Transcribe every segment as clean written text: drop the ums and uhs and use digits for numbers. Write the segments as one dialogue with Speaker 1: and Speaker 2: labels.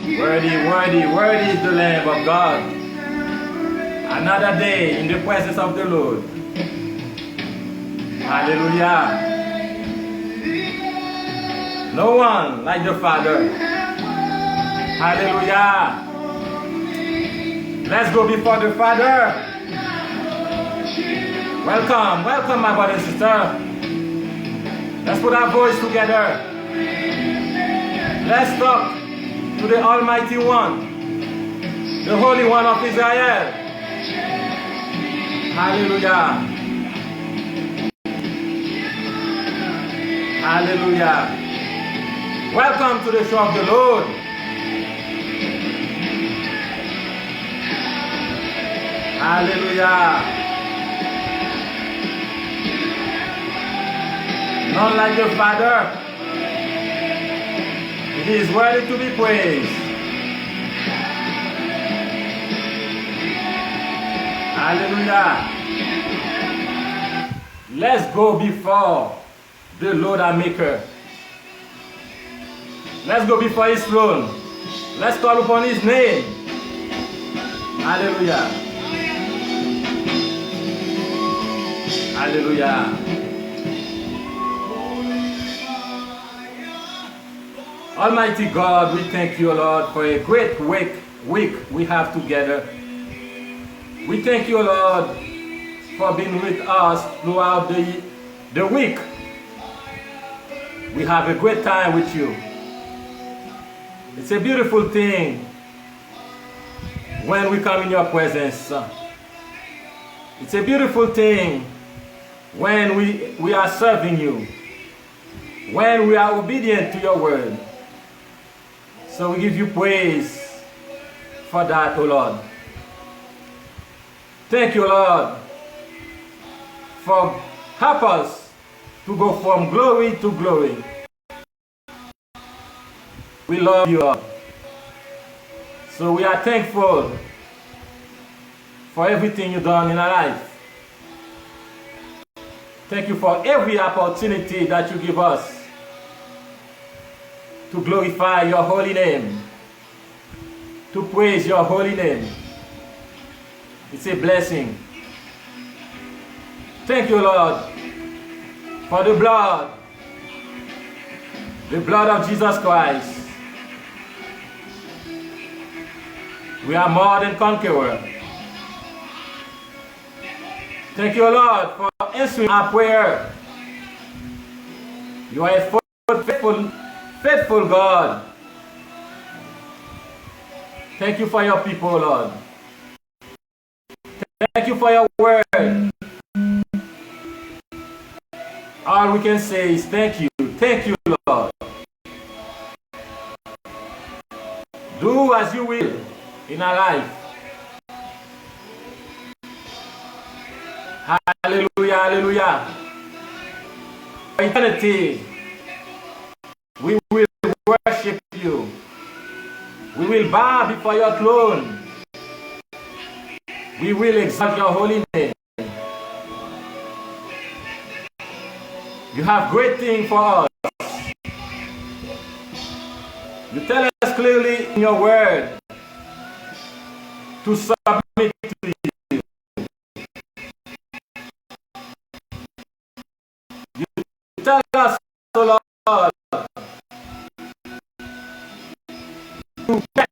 Speaker 1: Worthy, worthy, worthy is the Lamb of God. Another day in the presence of the Lord. Hallelujah. No one like the Father. Hallelujah. Let's go before the Father. Welcome, welcome my brother and sister. Let's put our voice together. Let's talk to the Almighty One, the Holy One of Israel. Hallelujah. Hallelujah. Welcome to the show of the Lord. Hallelujah. None like the Father. He is worthy to be praised. Hallelujah. Let's go before the Lord our Maker. Let's go before His throne. Let's call upon His name. Hallelujah. Hallelujah. Almighty God, we thank you, Lord, for a great week we have together. We thank you, Lord, for being with us throughout the week. We have a great time with you. It's a beautiful thing when we come in your presence. It's a beautiful thing when we are serving you, when we are obedient to your word. So we give you praise for that, O Lord. Thank you, Lord, for help us to go from glory to glory. We love you, Lord. So we are thankful for everything you've done in our life. Thank you for every opportunity that you give us to glorify your holy name, to praise your holy name. It's a blessing. Thank you, Lord, for the blood of Jesus Christ. We are more than conquerors. Thank you, Lord, for answering our prayer. You are a faithful God. Thank you for your people, Lord. Thank you for your word. All we can say is thank you. Thank you, Lord. Do as you will in our life. Hallelujah, hallelujah. For eternity, we will worship you. We will bow before your throne. We will exalt your holy name. You have great things for us. You tell us clearly in your word to submit to you. You tell us, O Lord, to get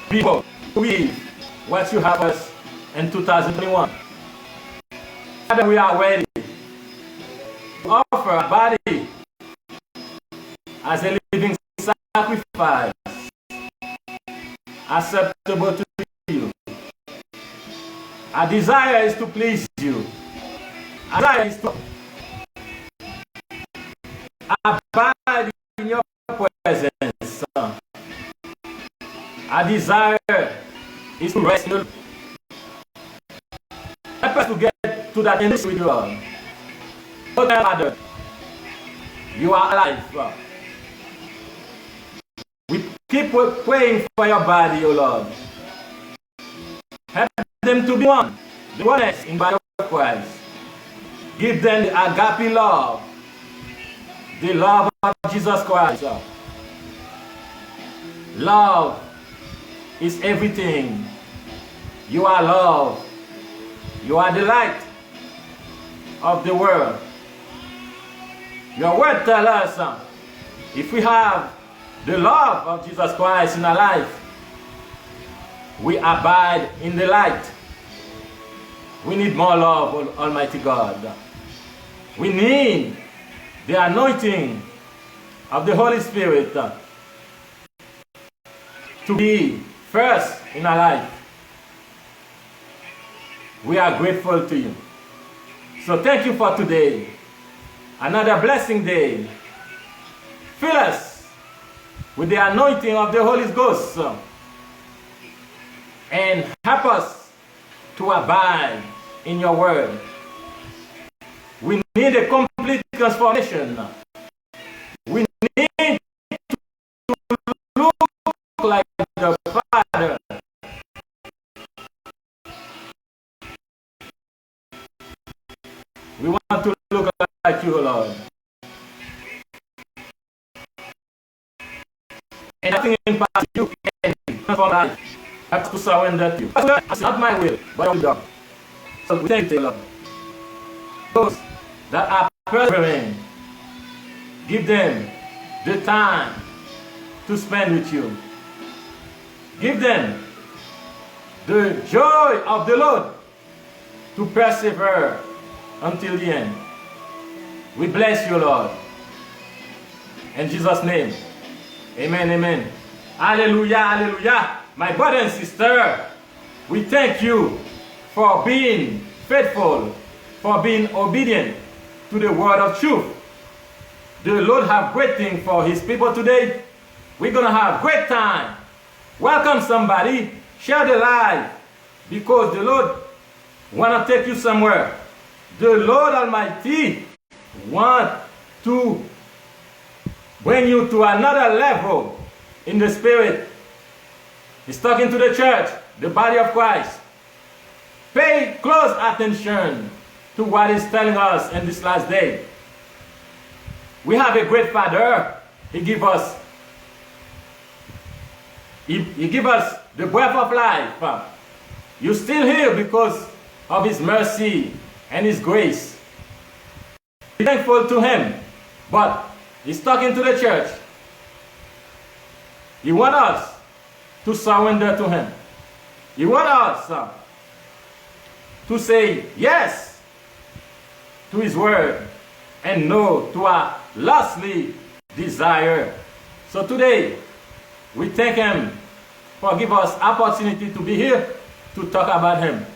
Speaker 1: people to believe what you have us in 2021. Father, we are ready to offer our body as a living sacrifice, acceptable to you. Our desire is to please you. Our desire is to abide in your presence. Our desire is to rest in you. Help us to get to that individual. Oh, Father, you are alive. We keep praying for your body, O Lord. Help them to be one, the oneness in body of Christ. Give them the agape love, the love of Jesus Christ. Love is everything. You are love. You are the light of the world. Your word tells us if we have the love of Jesus Christ in our life, we abide in the light. We need more love, Almighty God. We need the anointing of the Holy Spirit to be first in our life. We are grateful to you. So thank you for today. Another blessing day. Fill us with the anointing of the Holy Ghost and help us to abide in your word. We need a complete transformation. We need to look like the Father. We want to look like you, Lord. And nothing in past you can transform life. I have to surrender to you. It's not my will, but your will. So we thank you, Lord. Those that are persevering, give them the time to spend with you. Give them the joy of the Lord to persevere until the end. We bless you, Lord. In Jesus' name. Amen, amen. Hallelujah, hallelujah. My brother and sister, we thank you for being faithful, for being obedient to the word of truth. The Lord have great things for his people today. We're going to have great time. Welcome somebody. Share the life because the Lord want to take you somewhere. The Lord Almighty want to bring you to another level in the spirit. He's talking to the church, the body of Christ. Pay close attention to what he's telling us in this last day. We have a great Father. He give us the breath of life. You're still here because of his mercy and his grace. Be thankful to him. But he's talking to the church. He wants us to surrender to him. He wants us to say yes to his word and no to our lustly desire. So today, we thank him for giving us opportunity to be here to talk about him.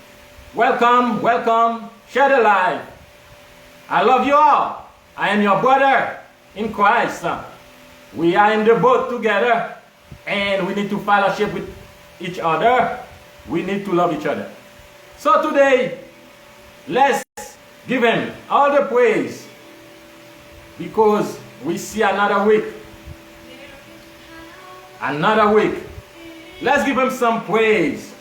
Speaker 1: Welcome, welcome. Share the life. I love you all. I am your brother in Christ. We are in the boat together and we need to fellowship with each other. We need to love each other. So today, let's give him all the praise because we see another week. Another week. Let's give him some praise.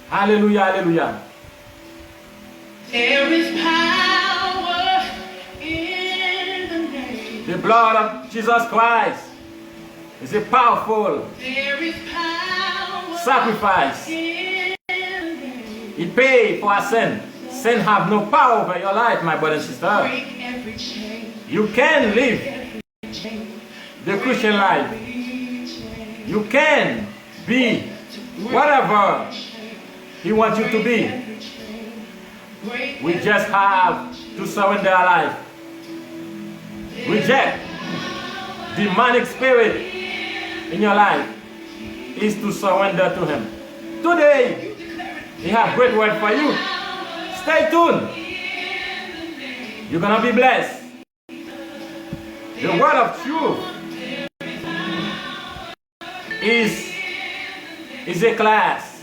Speaker 1: Hallelujah, hallelujah.
Speaker 2: There is power in the name.
Speaker 1: The blood of Jesus Christ is a powerful sacrifice.
Speaker 2: In the name.
Speaker 1: It paid for our sin. Sin have no power over your life, my brother and sister.
Speaker 2: Break every chain.
Speaker 1: You can live
Speaker 2: Every chain.
Speaker 1: the Christian life.
Speaker 2: Every chain.
Speaker 1: You can be whatever he wants you to be.
Speaker 2: Every chain. Break
Speaker 1: We just have to surrender our life. Reject demonic spirit in your life is to surrender to him. Today, he has great word for you. Stay tuned. You're going to be blessed. The word of truth is a class.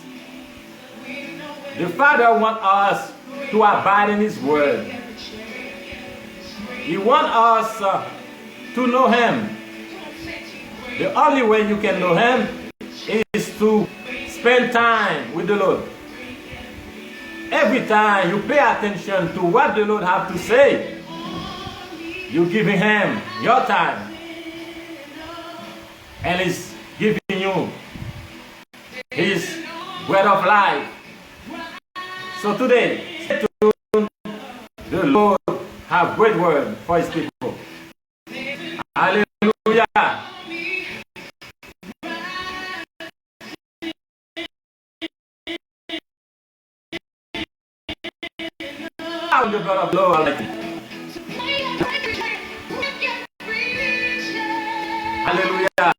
Speaker 1: The Father wants us to abide in his word. He wants us to know him. The only way you can know him is to spend time with the Lord. Every time you pay attention to what the Lord has to say, you're giving him your time. And he's giving you His bread of life. So today, stay tuned. The Lord have great word for His people. Hallelujah. The blood of Lord Almighty. Hallelujah.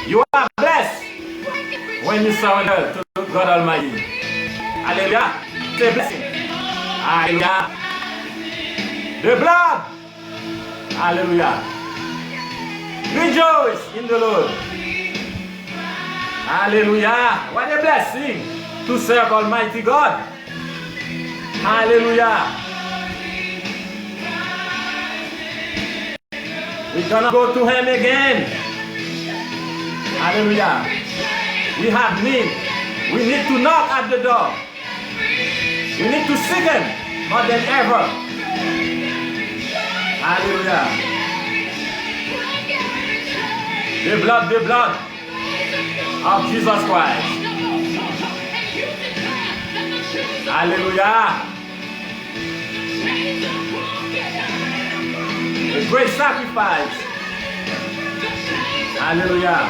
Speaker 1: You are blessed when you surrender to God Almighty. Hallelujah. It's a blessing. Hallelujah. The blood. Hallelujah. Rejoice in the Lord. Hallelujah. What a blessing to serve Almighty God. Hallelujah. We're gonna go to Him again. Hallelujah. We have need. We need to knock at the door. We need to seek Him more than ever. Hallelujah. The blood of Jesus Christ. Hallelujah. A great sacrifice. Hallelujah.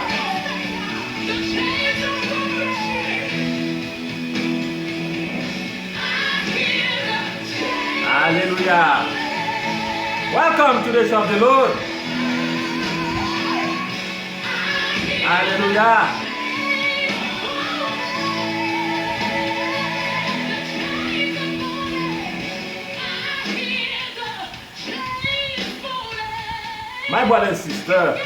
Speaker 1: Hallelujah. Welcome to the church of the Lord. Hallelujah. My brother and sister,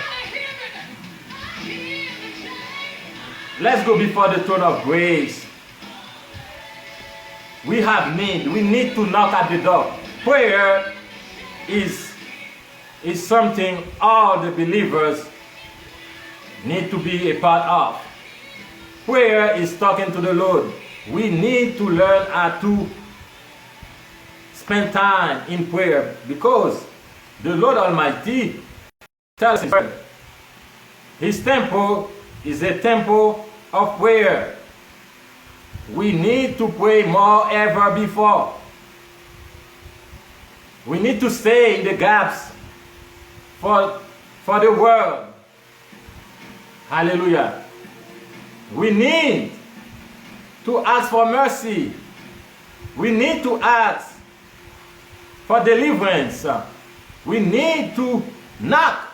Speaker 1: let's go before the throne of grace. We have need. We need to knock at the door. Prayer is something all the believers need to be a part of. Prayer is talking to the Lord. We need to learn how to spend time in prayer because the Lord Almighty tells us His temple is a temple of prayer. We need to pray more ever before. We need to stay in the gaps for the world. Hallelujah. We need to ask for mercy. We need to ask for deliverance. We need to knock,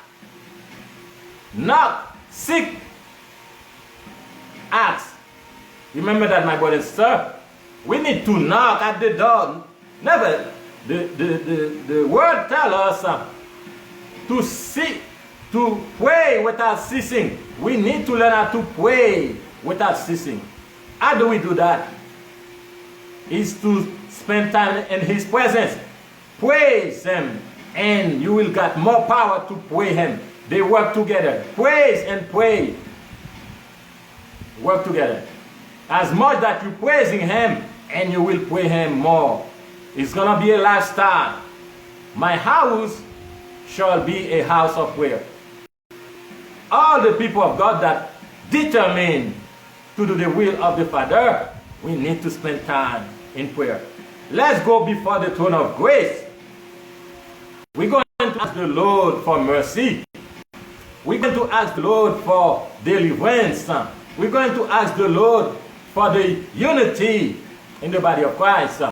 Speaker 1: seek, ask. Remember that, my brother and sister. We need to knock at the door. Never. The word tells us to seek, to pray without ceasing. We need to learn how to pray without ceasing. How do we do that? Is to spend time in His presence. Praise Him, and you will get more power to pray Him. They work together. Praise and pray work together. As much that you're praising Him, and you will pray Him more. It's going to be a lifestyle. My house shall be a house of prayer. All the people of God that determine to do the will of the Father, we need to spend time in prayer. Let's go before the throne of grace. We're going to ask the Lord for mercy. We're going to ask the Lord for deliverance. We're going to ask the Lord for the unity in the body of Christ.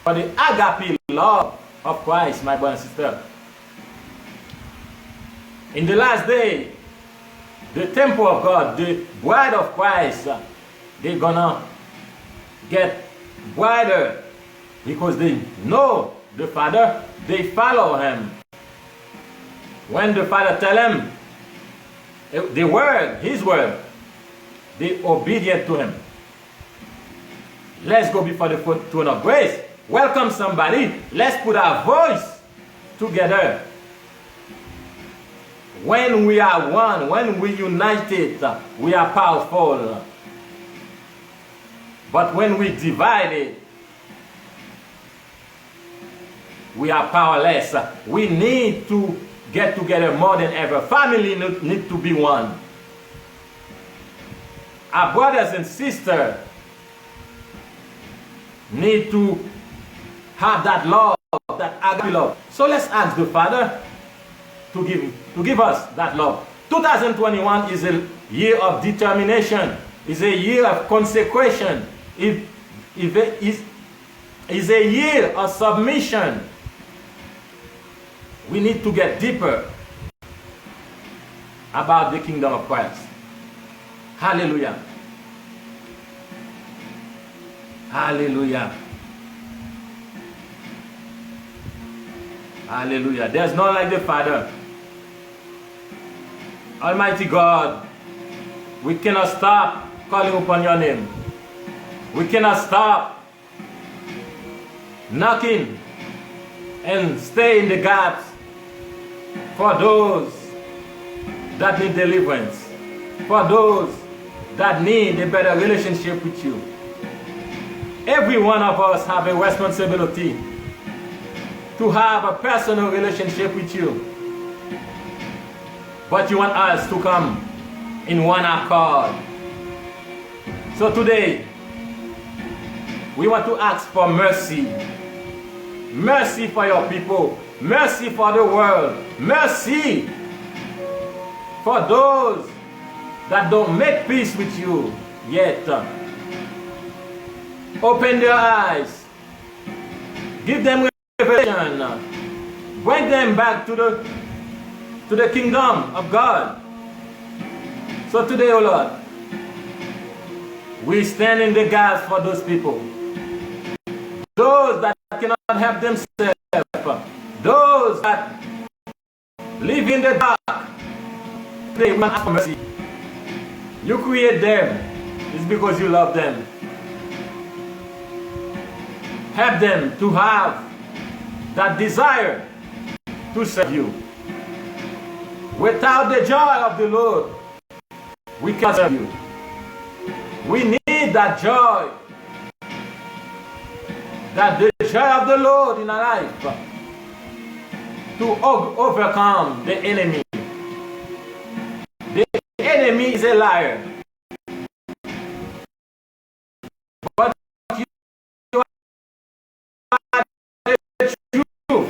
Speaker 1: For the agape love of Christ, my brother and sister. In the last day, the temple of God, the bride of Christ, they're gonna get brighter because they know the Father, they follow Him. When the Father tell them the word, His word, they obedient to Him. Let's go before the throne of grace. Welcome somebody. Let's put our voice together. When we are one, when we united, we are powerful. But when we divided, we are powerless. We need to get together more than ever. Family need to be one. Our brothers and sisters need to have that love, that agape love. So let's ask the Father to give us that love. 2021 is a year of determination. It's a year of consecration. It is a year of submission. We need to get deeper about the kingdom of Christ. Hallelujah. Hallelujah. Hallelujah. There's none like the Father. Almighty God, we cannot stop calling upon your name. We cannot stop knocking and stay in the gaps for those that need deliverance, for those that need a better relationship with you. Every one of us have a responsibility to have a personal relationship with you. But you want us to come in one accord. So today, we want to ask for mercy. Mercy for your people. Mercy for the world. Mercy for those that don't make peace with you yet. Open their eyes. Give them revelation. Bring them back to the kingdom of God. So today, O Lord, we stand in the gap for those people. Those that cannot help themselves. Those that live in the dark. They want ask for mercy. You create them. It's because you love them. Help them to have that desire to serve you. Without the joy of the Lord, we can't serve you. We need that joy. That the joy of the Lord in our life to overcome the enemy. The enemy is a liar. But you are the truth.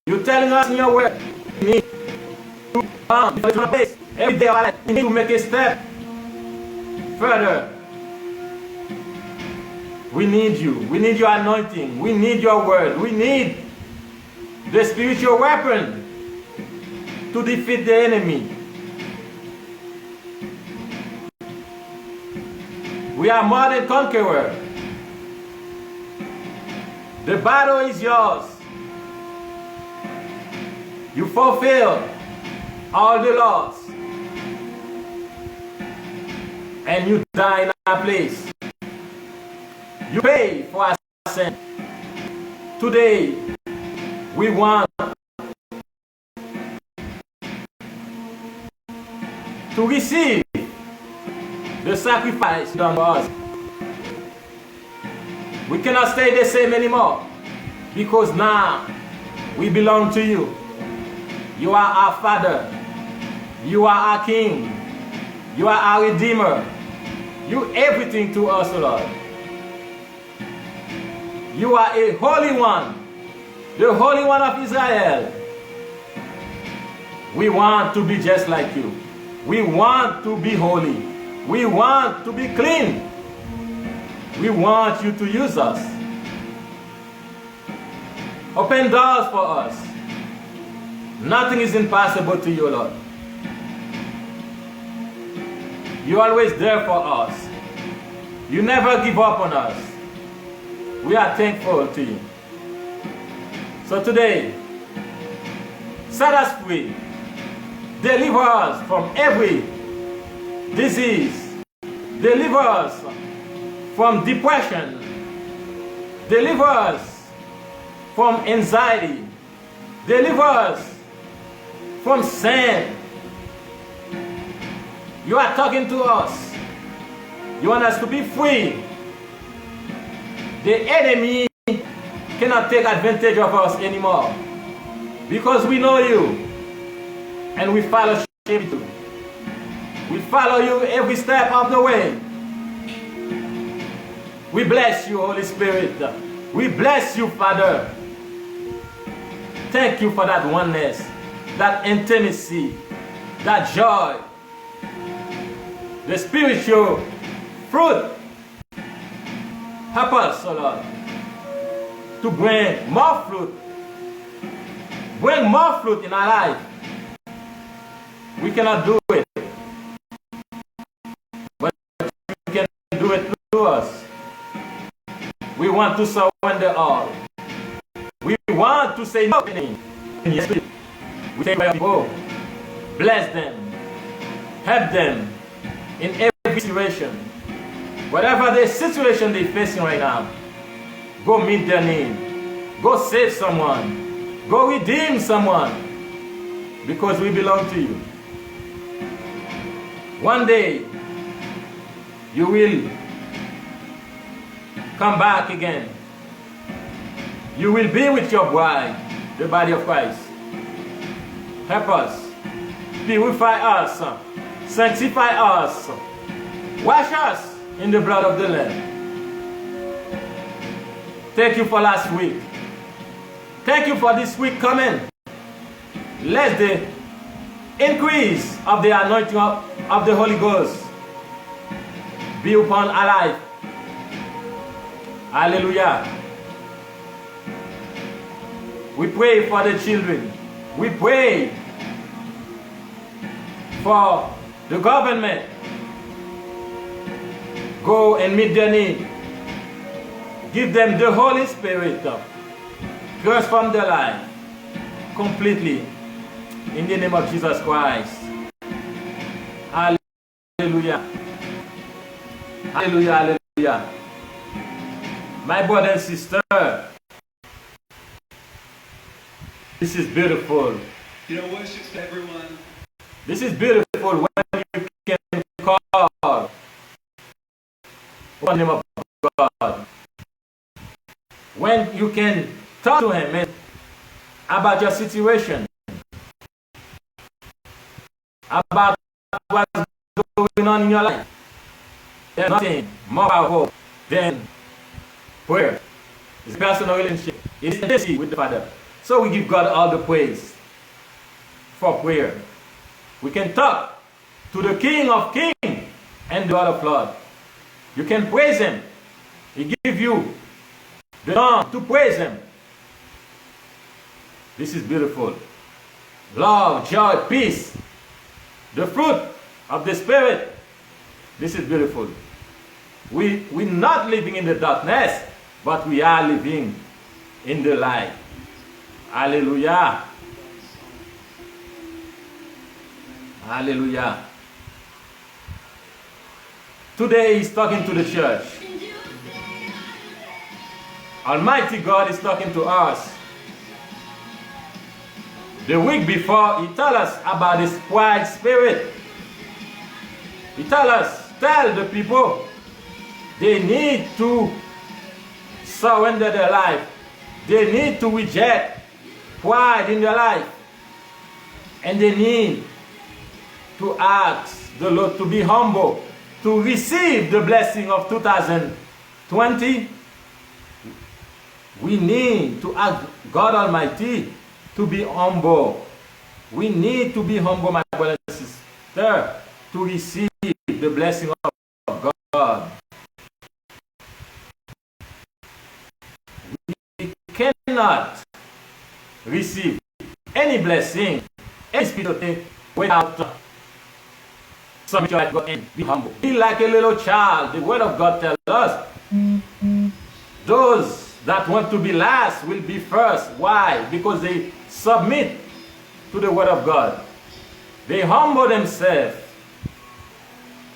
Speaker 1: You're telling us in your word, we need to come to the place every day of our life. We need to make a step further. We need you. We need your anointing. We need your word. We need the spiritual weapon to defeat the enemy. We are more than conquerors. The battle is yours. You fulfill all the laws. And you die in our place. You pay for our sin. Today, we want to receive the sacrifice done for us. We cannot stay the same anymore because now we belong to you. You are our Father. You are our King. You are our Redeemer. You everything to us, Lord. You are a Holy One, the Holy One of Israel. We want to be just like you. We want to be holy. We want to be clean. We want you to use us. Open doors for us. Nothing is impossible to you, Lord. You're always there for us. You never give up on us. We are thankful to you. So today, set us free. Deliver us from every disease. Deliver us from depression. Deliver us from anxiety. Deliver us from sin. You are talking to us. You want us to be free. The enemy cannot take advantage of us anymore because we know you and we fellowship with you. We follow you every step of the way. We bless you, Holy Spirit. We bless you, Father. Thank you for that oneness, that intimacy, that joy, the spiritual fruit. Help us, oh Lord, to bring more fruit. Bring more fruit in our life. We cannot do it, but you can do it through us. We want to surrender all. We want to say nothing. Yes, we take care of people. Bless them. Help them in every situation. Whatever the situation they're facing right now, go meet their need. Go save someone. Go redeem someone. Because we belong to you. One day, you will come back again. You will be with your bride, the body of Christ. Help us. Purify us. Sanctify us. Wash us in the blood of the Lamb. Thank you for last week. Thank you for this week coming. Let the increase of the anointing of the Holy Ghost be upon our life. Hallelujah. We pray for the children. We pray for the government. Go and meet their need. Give them the Holy Spirit. Transform their life completely. In the name of Jesus Christ. Hallelujah. Hallelujah. Hallelujah. My brother and sister, this is beautiful.
Speaker 3: You know, worship's to everyone.
Speaker 1: This is beautiful when you can call on the name of God. When you can talk to Him and about your situation, about what's going on in your life. There's nothing more powerful than prayer. It's a personal relationship. It's intimacy with the Father. So we give God all the praise for prayer. We can talk to the King of Kings and the Lord of Lords. You can praise Him. He gives you the song to praise Him. This is beautiful. Love, joy, peace. The fruit of the Spirit. This is beautiful. We're not living in the darkness, but we are living in the light. Hallelujah. Hallelujah. Today He's talking to the church. Almighty God is talking to us. The week before, He told us about this quiet spirit. He tell the people, they need to surrender their life. They need to reject pride in their life. And they need to ask the Lord to be humble, to receive the blessing of 2020. We need to ask God Almighty to be humble. We need to be humble, my brothers and sisters, to receive the blessing of God. We cannot receive any blessing, any spiritual thing, without submit your life to God and be humble. Be like a little child. The Word of God tells us, those that want to be last will be first. Why? Because they submit to the Word of God. They humble themselves.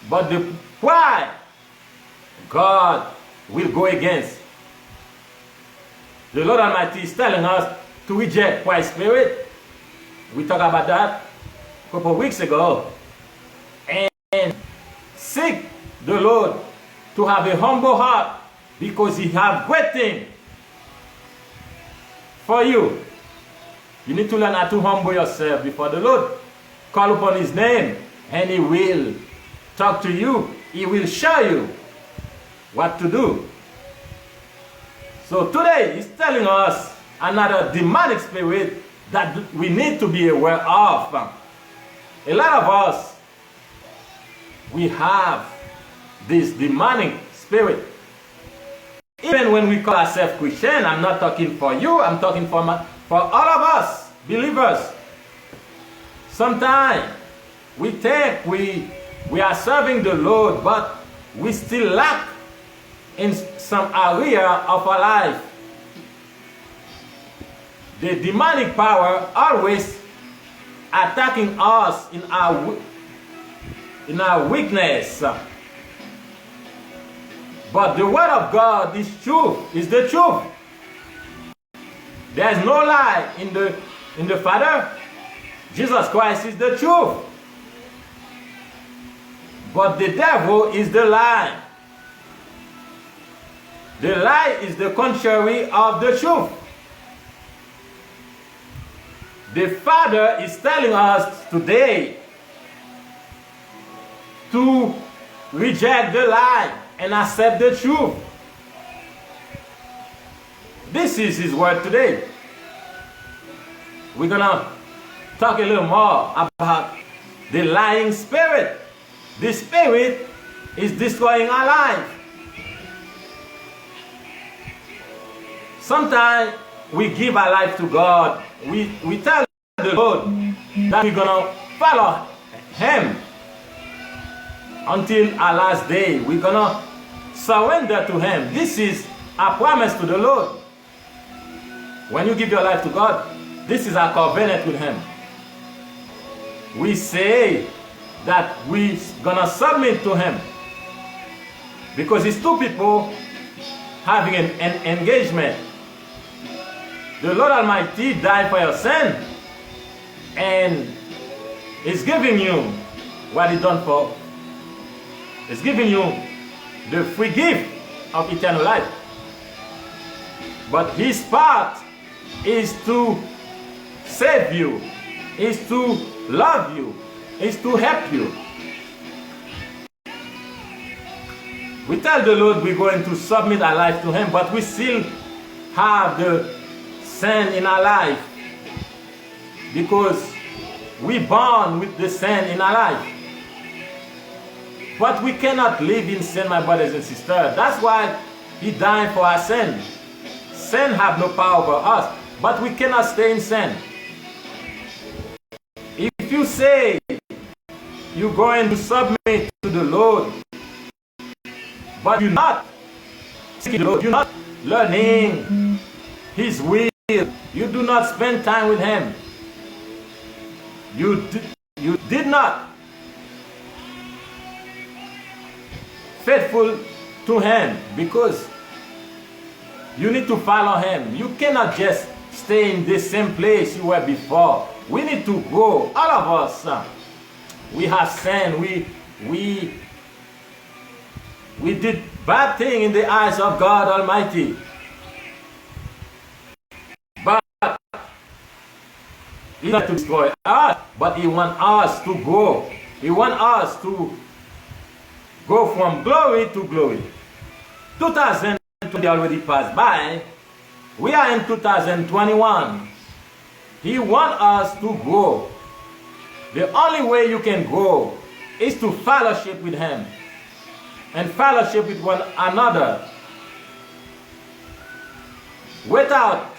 Speaker 1: But the pride, God will go against. The Lord Almighty is telling us to reject pride spirit. We talked about that a couple of weeks ago. And seek the Lord to have a humble heart, because He has great things for you. You need to learn how to humble yourself before the Lord. Call upon His name and He will talk to you. He will show you what to do. So today He's telling us another demonic spirit that we need to be aware of. A lot of us, we have this demonic spirit. Even when we call ourselves Christian, I'm not talking for you, I'm talking for all of us, believers. Sometimes we think we are serving the Lord, but we still lack in some area of our life. The demonic power always attacking us in our weakness. But the word of God is truth, is the truth. There's no lie in the Father. Jesus Christ is the truth. But the devil is the lie. The lie is the contrary of the truth. The Father is telling us today to reject the lie and accept the truth. This is His word today. We're gonna talk a little more about the lying spirit. The spirit is destroying our life. Sometimes we give our life to God. We tell the Lord that we're gonna follow Him until our last day. We're gonna surrender to Him. This is a promise to the Lord. When you give your life to God, this is our covenant with Him. We say that we're gonna submit to Him, because it's two people having an engagement. The Lord Almighty died for your sin and is giving you what He done for. It's giving you the free gift of eternal life. But His part is to save you, is to love you, is to help you. We tell the Lord we're going to submit our life to Him, but we still have the sin in our life, because we born with the sin in our life. But we cannot live in sin, my brothers and sisters. That's why He died for our sin. Sin have no power over us, but we cannot stay in sin. If you say you're going to submit to the Lord, but you're not seeking the Lord, you're not learning His will, you do not spend time with Him, you did not faithful to Him, because you need to follow Him. You cannot just stay in the same place you were before. We need to grow. All of us, we have sinned. We did bad things in the eyes of God Almighty. But He not to destroy us, but He wants us to grow. He wants us to go from glory to glory. 2020 already passed by. We are in 2021. He wants us to grow. The only way you can grow is to fellowship with Him and fellowship with one another. Without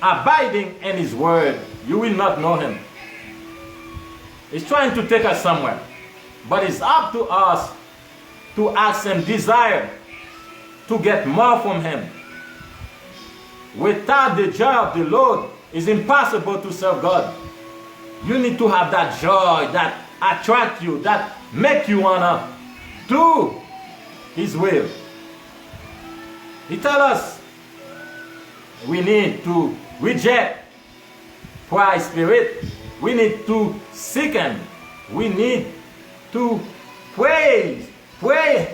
Speaker 1: abiding in His word, you will not know Him. He's trying to take us somewhere, but it's up to us to ask Him, desire to get more from Him. Without the joy of the Lord, it's impossible to serve God. You need to have that joy that attracts you, that make you wanna do His will. He tells us we need to reject pride spirit. We need to seek Him. We need to pray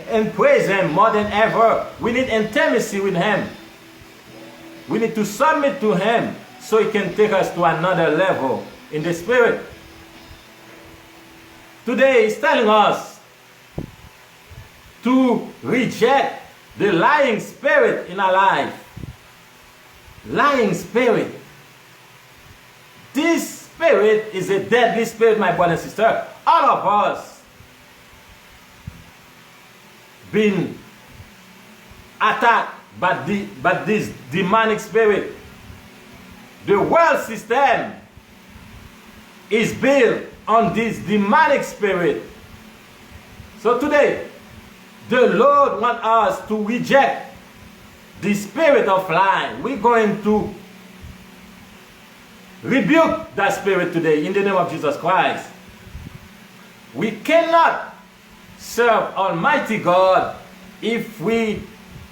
Speaker 1: and praise Him more than ever. We need intimacy with Him. We need to submit to Him so He can take us to another level in the spirit. today is telling us to reject the lying spirit in our life. Lying spirit. This spirit is a deadly spirit, my brother and sister. All of us been attacked by this demonic spirit. The world system is built on this demonic spirit. So today, the Lord wants us to reject the spirit of lying. We're going to rebuke that spirit today in the name of Jesus Christ. We cannot serve Almighty God if we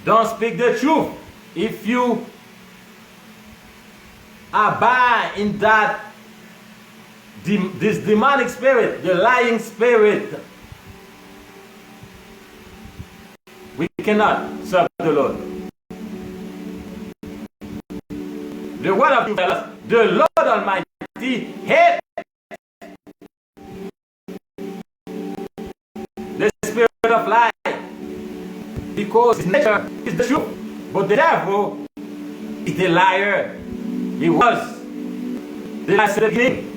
Speaker 1: don't speak the truth. If you abide in this demonic spirit, the lying spirit, we cannot serve the Lord. The word of God tells us, the Lord Almighty hates the spirit of lie, because his nature is the truth. But the devil is the liar. He was the last beginning.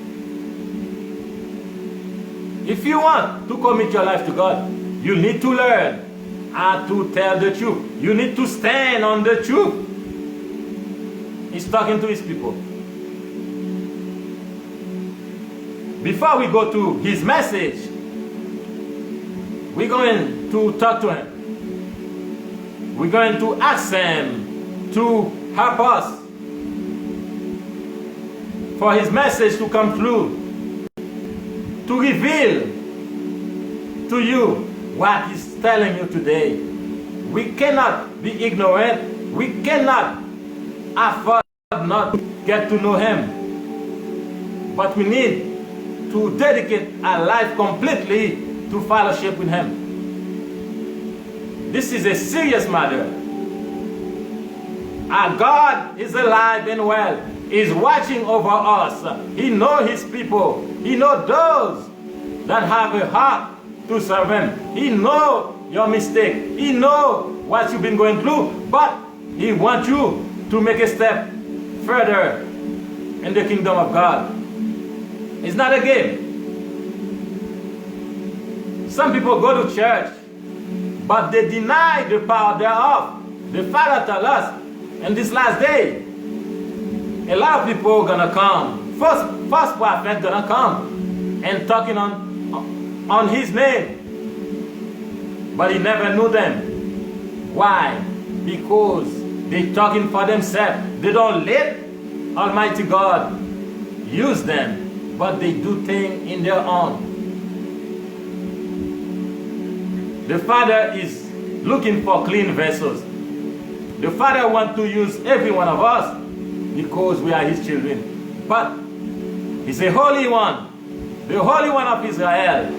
Speaker 1: If you want to commit your life to God, you need to learn how to tell the truth. You need to stand on the truth. He's talking to his people. Before we go to his message, we're going to talk to him. We're going to ask him to help us for his message to come through, to reveal to you what he's telling you today. We cannot be ignorant. We cannot afford not to get to know him. But we need to dedicate our life completely to fellowship with him. This is a serious matter. Our God is alive and well. He's watching over us. He knows his people. He knows those that have a heart to serve him. He knows your mistake. He knows what you've been going through. But he wants you to make a step further in the kingdom of God. It's not a game. Some people go to church, but they deny the power thereof. The Father tells us in this last day, a lot of people are gonna come. First prophet gonna come and talking on his name, but he never knew them. Why? Because they talking for themselves. They don't let Almighty God use them, but they do things in their own. The Father is looking for clean vessels. The Father wants to use every one of us because we are his children. But he's a holy one, the Holy One of Israel.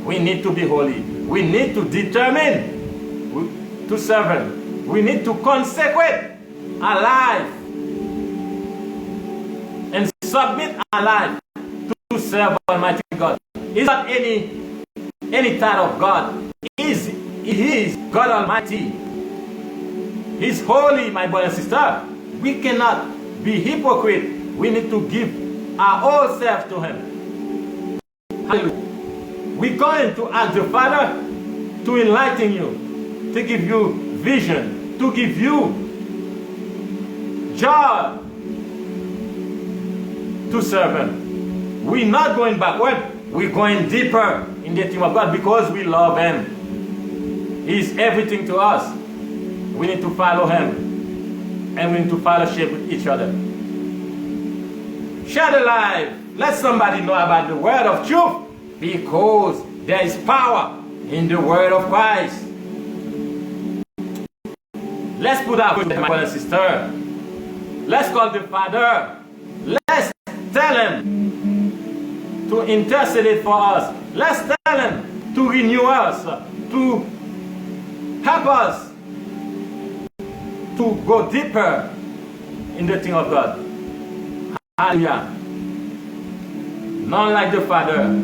Speaker 1: We need to be holy. We need to determine to serve him. We need to consecrate our life and submit our life to serve Almighty God. He's not any type of God. He is God Almighty. He's holy, my brother and sister. We cannot be hypocrite. We need to give our whole self to him. Hallelujah. We're going to ask the Father to enlighten you, to give you vision, to give you joy to serve him. We're not going backward. We're going deeper in the kingdom of God because we love him. He's everything to us. We need to follow him, and we need to fellowship with each other. Share the life. Let somebody know about the word of truth, because there is power in the word of Christ. Let's put up with my brother and sister. Let's call the Father. Let's tell him to intercede for us. Let's tell him to renew us, to help us to go deeper in the thing of God. Hallelujah. None like the Father.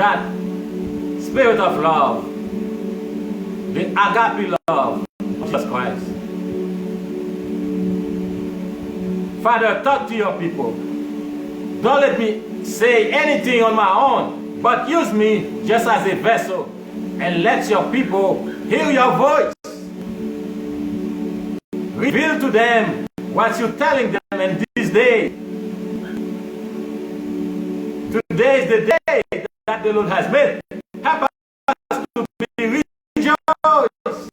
Speaker 1: that spirit of love, the agape love of Jesus Christ. Father, talk to your people. Don't let me say anything on my own, but use me just as a vessel, and let your people hear your voice. Reveal to them what you're telling them in this day. Today is the day that the Lord has made. Help us to be rejoiced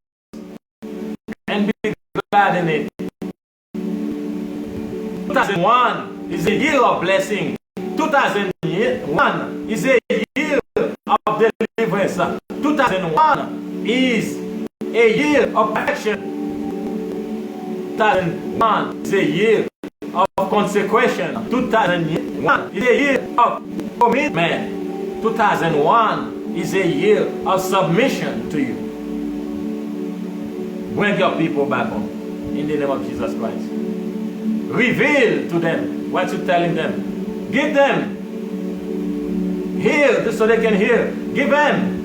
Speaker 1: and be glad in it. 2001 is a year of blessing. 2001 is a year of deliverance. 2001 is a year of perfection. 2001 is a year of consecration. 2001 is a year of commitment. 2001 is a year of submission to you. Bring your people back home in the name of Jesus Christ. Reveal to them what you're telling them. Give them. Hear so they can hear. Give them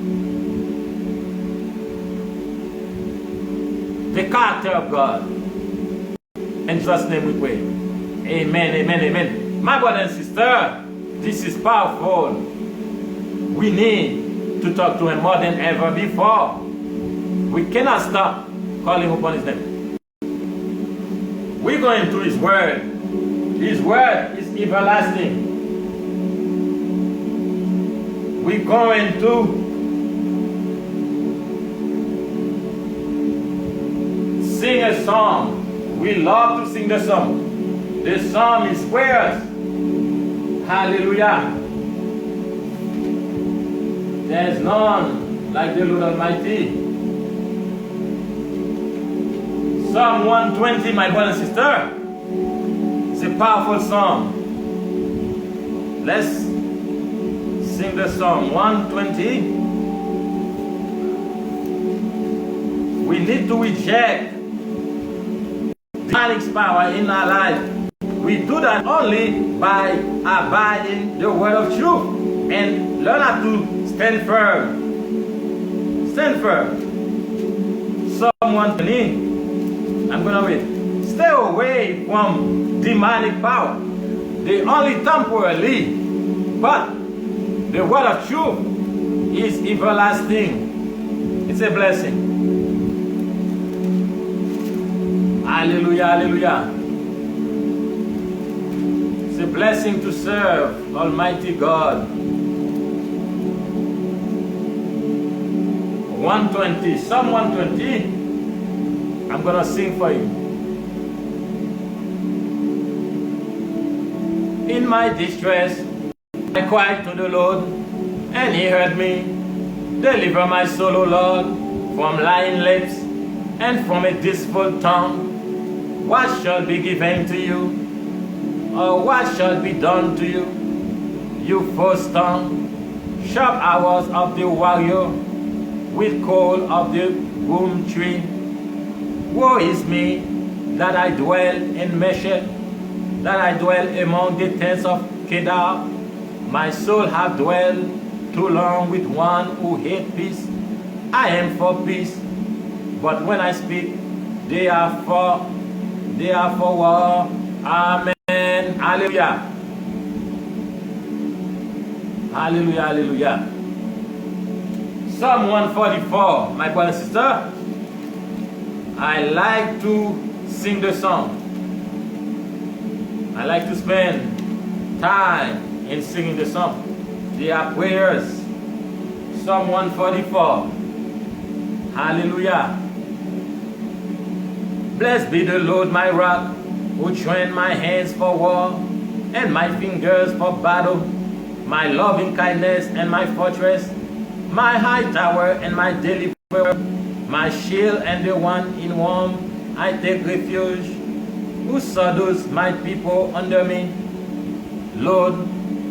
Speaker 1: the character of God. In Jesus' name we pray. Amen, amen, amen. My brother and sister, this is powerful. We need to talk to him more than ever before. We cannot stop calling upon his name. We're going to his word. His word is everlasting. We're going to sing a song. We love to sing the song. The song is prayers. Hallelujah. There's none like the Lord Almighty. Psalm 120, my brother and sister. It's a powerful song. Let's sing the song 120. We need to reject demonic power in our life. We do that only by abiding the word of truth and learn how to stand firm. Stand firm. Psalm 120. I'm going to read. Stay away from demonic power. They only temporarily, but the word of truth is everlasting. It's a blessing. Hallelujah, hallelujah. It's a blessing to serve Almighty God. 120, Psalm 120. I'm going to sing for you. In my distress, I cried to the Lord, and he heard me. Deliver my soul, O Lord, from lying lips and from a deceitful tongue. What shall be given to you, or what shall be done to you? You false tongue, sharp arrows of the warrior, with coal of the broom tree. Woe is me, that I dwell in Meshech, that I dwell among the tents of Kedar. My soul hath dwelt too long with one who hates peace. I am for peace, but when I speak, they are for war. Amen. Hallelujah. Hallelujah, hallelujah. Psalm 144, my brother and sister. I like to sing the song. I like to spend time in singing the song. They are prayers. Psalm 144. Hallelujah. Blessed be the Lord my rock, who trained my hands for war, and my fingers for battle, my loving kindness and my fortress, my high tower and my deliverer, my shield and the one in whom I take refuge, who subdues my people under me. Lord,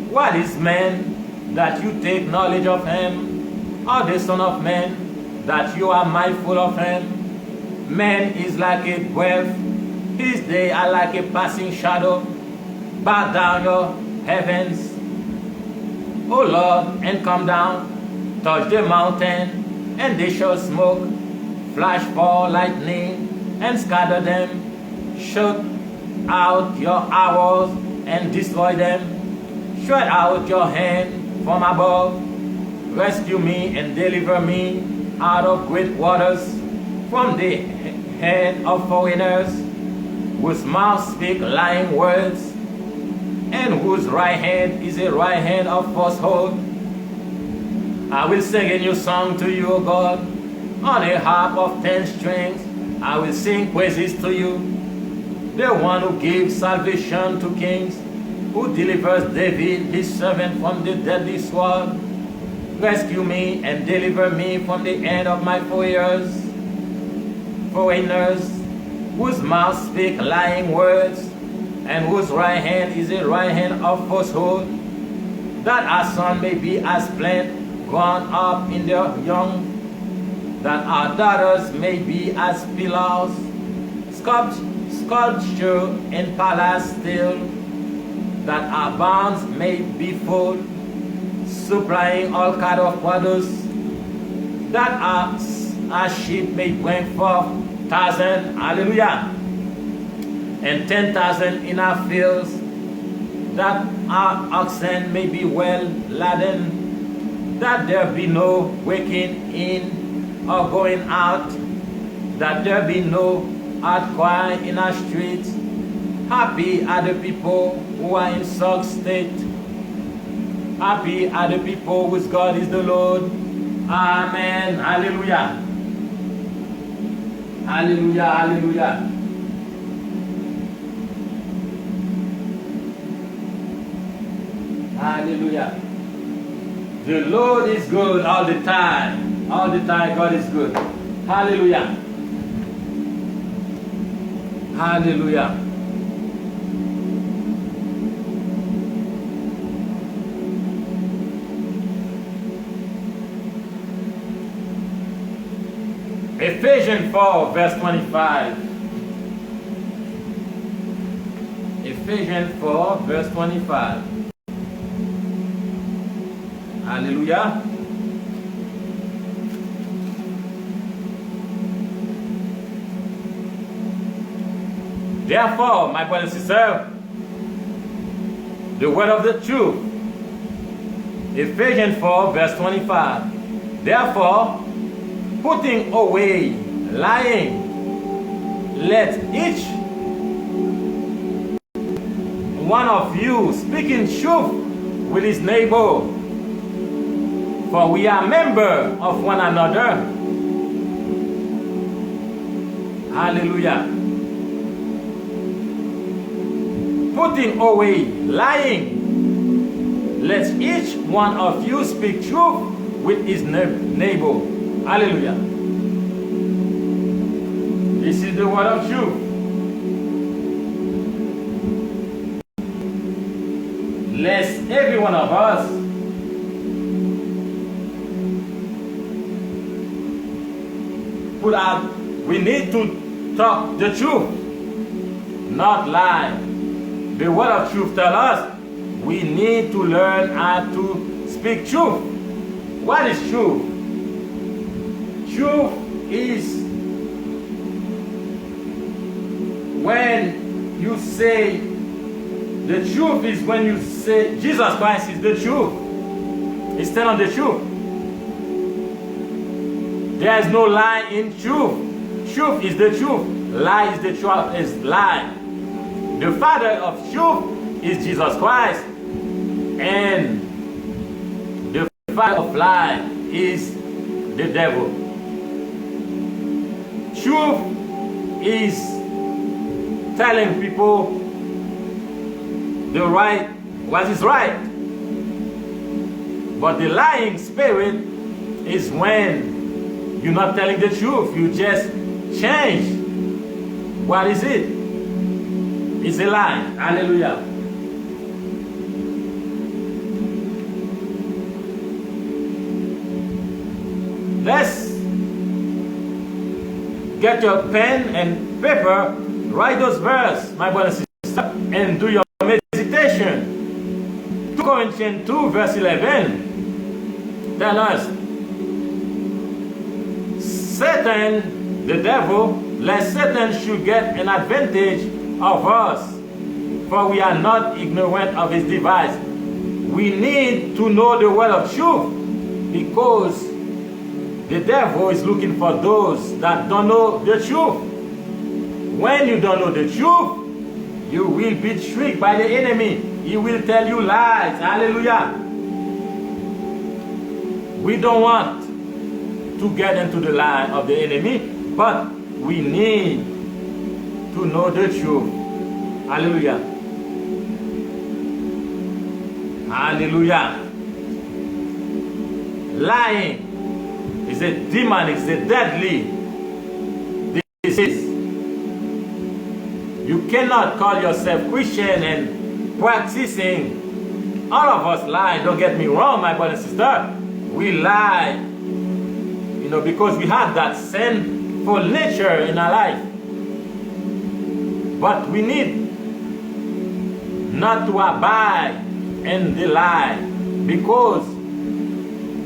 Speaker 1: what is man that you take knowledge of him, or the son of man that you are mindful of him? Man is like a breath, his days are like a passing shadow. Bow down your heavens, O Lord, and come down, touch the mountain, and they shall smoke, flash for lightning, and scatter them. Shoot out your arrows and destroy them. Stretch out your hand from above. Rescue me and deliver me out of great waters, from the hand of foreigners, whose mouth speak lying words, and whose right hand is a right hand of falsehood. I will sing a new song to you, O God, on a harp of 10 strings. I will sing praises to you, the one who gives salvation to kings, who delivers David his servant from the deadly sword. Rescue me and deliver me from the hand of my foreigners, whose mouth speak lying words, and whose right hand is a right hand of falsehood, that our son may be as plant grown up in their young, that our daughters may be as pillars, sculpture in palace still, that our barns may be full, supplying all kind of produce, that our sheep may bring forth 1,000, hallelujah, and 10,000 in our fields, that our oxen may be well laden, that there be no waking in or going out, that there be no outcry in our streets. Happy are the people who are in such state. Happy are the people whose God is the Lord. Amen. Hallelujah. Hallelujah. Hallelujah. Hallelujah. The Lord is good all the time. All the time God is good. Hallelujah. Hallelujah. Ephesians 4 verse 25. Ephesians 4 verse 25. Hallelujah. Therefore, my brothers and sisters, the word of the truth. Ephesians 4 verse 25. Therefore, putting away lying, let each one of you speak in truth with his neighbor, for we are members of one another. Hallelujah. Putting away lying, let each one of you speak truth with his neighbor. Hallelujah. This is the word of truth. Lest every one of us put out, we need to talk the truth, not lie. The word of truth tells us we need to learn how to speak truth. What is truth? Truth is when you say, the truth is when you say Jesus Christ is the truth. It's stand on the truth. There is no lie in truth. Truth is the truth. Lie is the truth, is lie. The father of truth is Jesus Christ. And the father of lie is the devil. Truth is telling people the right, what is right. But the lying spirit is when you're not telling the truth. You just change. What is it? It's a lie. Hallelujah. Let's get your pen and paper, write those verses, my brothers and sisters, and do your meditation. 2 Corinthians 2 verse 11 tell us, Satan, the devil, lest Satan should get an advantage of us, for we are not ignorant of his device. We need to know the word of truth, because the devil is looking for those that don't know the truth. When you don't know the truth, you will be tricked by the enemy. He will tell you lies. Hallelujah. We don't want to get into the lie of the enemy, but we need to know the truth. Hallelujah. Hallelujah. Lying is a demonic, it's a deadly disease. You cannot call yourself Christian and practicing. All of us lie, don't get me wrong, my brother and sister. We lie, because we have that sinful nature in our life. But we need not to abide in the lie, because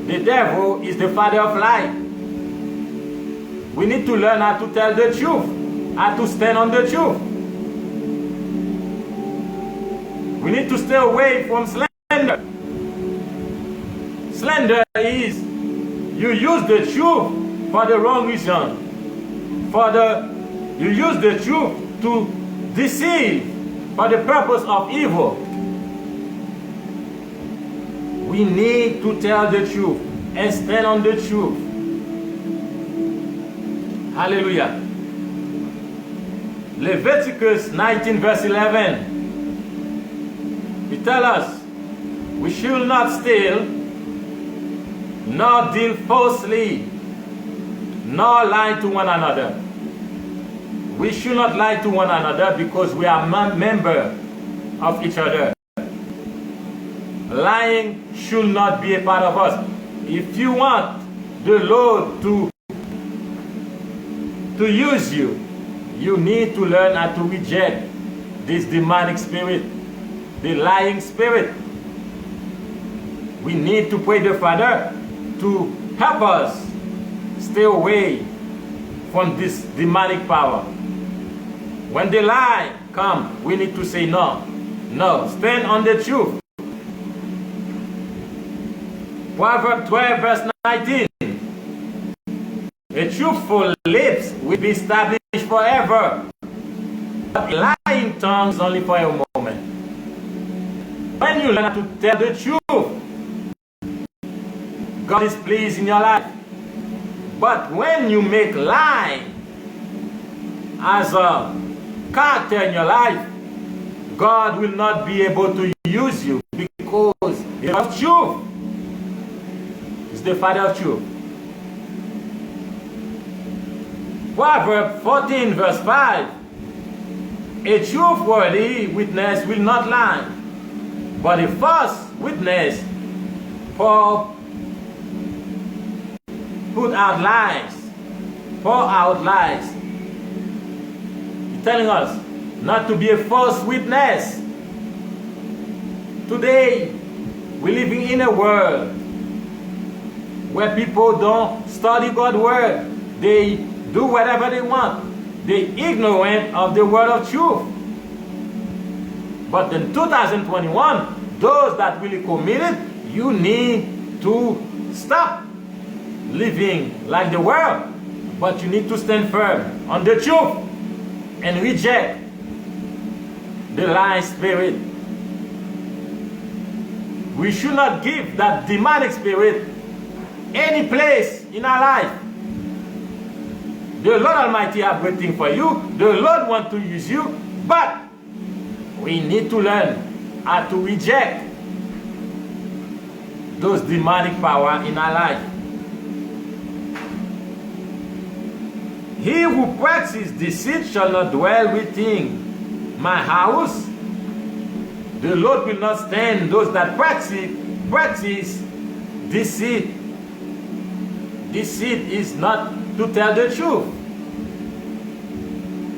Speaker 1: the devil is the father of lie. We need to learn how to tell the truth, how to stand on the truth. We need to stay away from slander. Slander is you use the truth for the wrong reason. You use the truth to deceive for the purpose of evil. We need to tell the truth and stand on the truth. Hallelujah. Leviticus 19 verse 11. It tells us, we should not steal, nor deal falsely, nor lie to one another. We should not lie to one another, because we are members of each other. Lying should not be a part of us. If you want the Lord to use you, you need to learn how to reject this demonic spirit, the lying spirit. We need to pray the Father to help us stay away from this demonic power. When the lie comes, we need to say no. No, stand on the truth. Proverbs 12 verse 19. A truthful lips will be established forever, but lying tongues only for a moment. When you learn to tell the truth, God is pleased in your life. But when you make lying as a character in your life, God will not be able to use you, because it's of truth. It's the Father of truth. Proverbs 14 verse 5. A truthworthy witness will not lie, but a false witness pour out lies. He's telling us not to be a false witness. Today, we're living in a world where people don't study God's word. They do whatever they want. They're ignorant of the word of truth. But in 2021, those that really committed, you need to stop living like the world. But you need to stand firm on the truth and reject the lying spirit. We should not give that demonic spirit any place in our life. The Lord Almighty has great things for you. The Lord wants to use you, but we need to learn how to reject those demonic power in our life. He who practices deceit shall not dwell within my house. The Lord will not stand those that practice deceit. Deceit is not to tell the truth.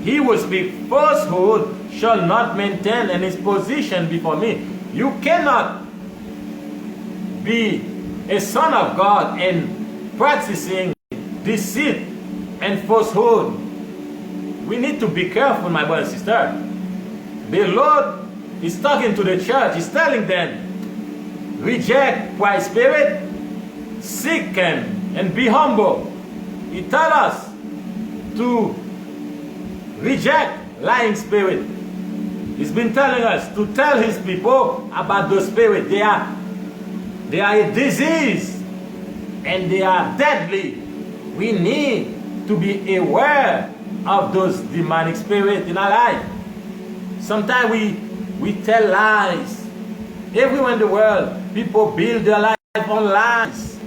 Speaker 1: He who speaks falsehood shall not maintain in his position before me. You cannot be a son of God and practicing deceit and falsehood. We need to be careful, my brother and sister. The Lord is talking to the church. He's telling them, reject pride spirit, seek Him, and be humble. He tells us to reject lying spirit. He's been telling us to tell His people about those spirits. They are a disease and they are deadly. We need to be aware of those demonic spirits in our life. Sometimes we tell lies. Everywhere in the world, people build their life on lies.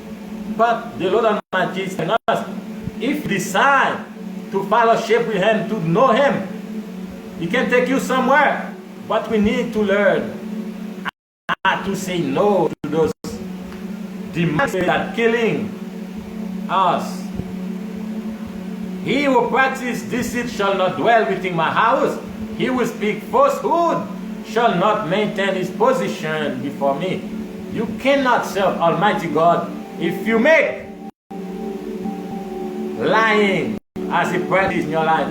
Speaker 1: But the Lord Almighty is telling us, if you decide to fellowship with Him, to know Him, He can take you somewhere. But we need to learn how to say no to those demons that are killing us. He who practices deceit shall not dwell within my house. He who speaks falsehood shall not maintain his position before me. You cannot serve Almighty God if you make lying as a practice in your life.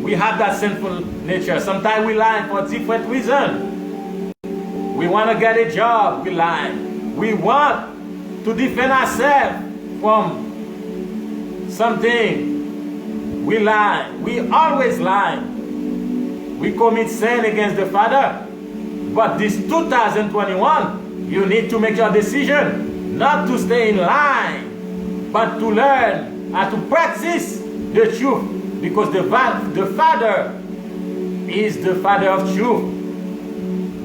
Speaker 1: We have that sinful nature. Sometimes we lie for different reasons. We want to get a job, we lie. We want to defend ourselves from something, we lie. We always lie. We commit sin against the Father. But this 2021, you need to make your decision not to stay in line, but to learn how to practice the truth. Because the Father is the Father of truth.